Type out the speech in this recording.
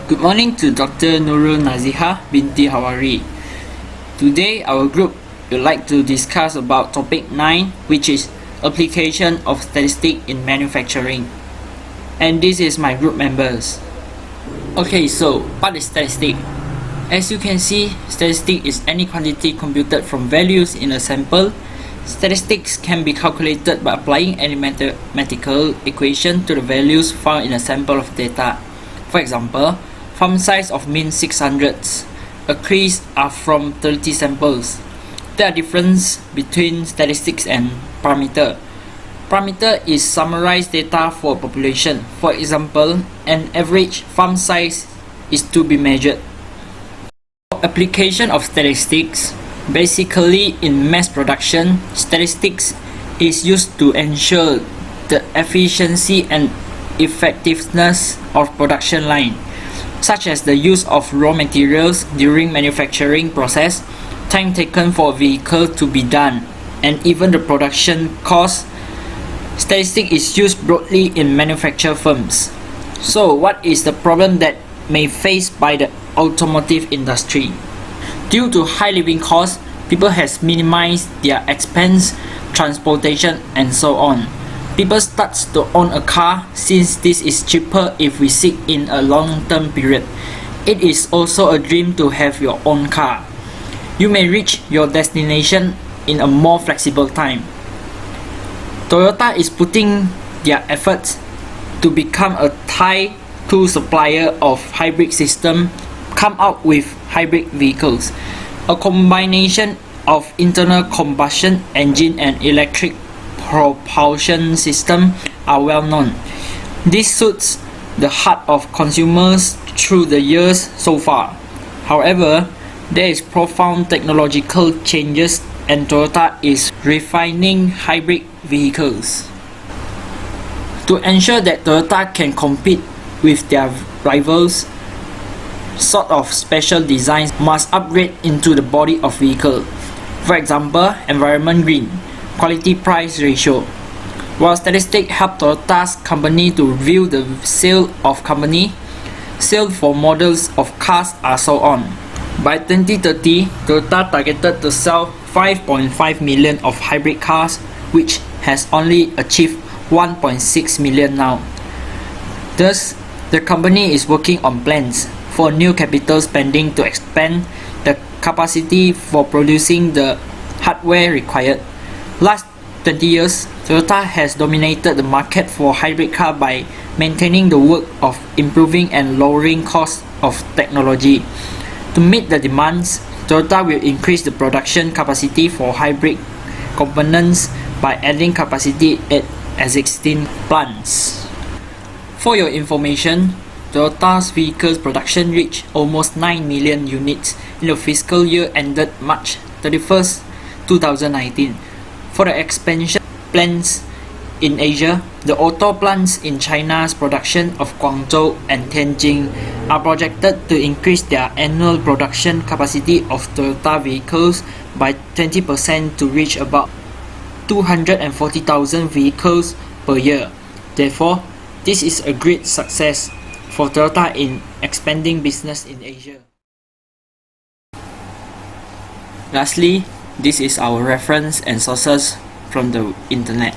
Good morning to Dr. Nurul, Nazihah, Binti, Hawari. Today our group would like to discuss about topic 9, which is application of statistics in manufacturing. And this is my group members. Okay, so what is statistics? As you can see, statistics is any quantity computed from values in a sample. Statistics can be calculated by applying any mathematical equation to the values found in a sample of data. For example, font size of mean 600. Accrees are from 30 samples. There are differences between statistics and parameter. Parameter is summarized data for a population. For example, an average font size is to be measured. Application of statistics. Basically, in mass production, statistics is used to ensure the efficiency and effectiveness of production line, such as the use of raw materials during manufacturing process, time taken for a vehicle to be done, and even the production cost. Statistics is used broadly in manufacture firms. So, what is the problem that may face by the automotive industry? Due to high living costs, people has minimized their expense, transportation, and so on. People start to own a car since this is cheaper if we see in a long-term period. It is also a dream to have your own car. You may reach your destination in a more flexible time. Toyota is putting their efforts to become a Tier 2 supplier of hybrid system, come out with hybrid vehicles. A combination of internal combustion engine and electric propulsion system are well known. This suits the heart of consumers through the years so far. However, there is profound technological changes and Toyota is refining hybrid vehicles. To ensure that Toyota can compete with their rivals, sort of special designs must upgrade into the body of vehicle. For example, environment green, quality price ratio. While statistics help Toyota's company to review the sale of company, sale for models of cars are so on. By 2030, Toyota targeted to sell 5.5 million of hybrid cars, which has only achieved 1.6 million now. Thus, the company is working on plans for new capital spending to expand the capacity for producing the hardware required. Last 20 years, Toyota has dominated the market for hybrid car by maintaining the work of improving and lowering costs of technology. To meet the demands, Toyota will increase the production capacity for hybrid components by adding capacity at existing plants. For your information, Toyota's vehicles production reached almost 9 million units in the fiscal year ended March 31st, 2019. For the expansion plans in Asia, the auto plants in China's production of Guangzhou and Tianjin are projected to increase their annual production capacity of Toyota vehicles by 20% to reach about 240,000 vehicles per year. Therefore, this is a great success for Toyota in expanding business in Asia. Lastly, this is our reference and sources from the internet.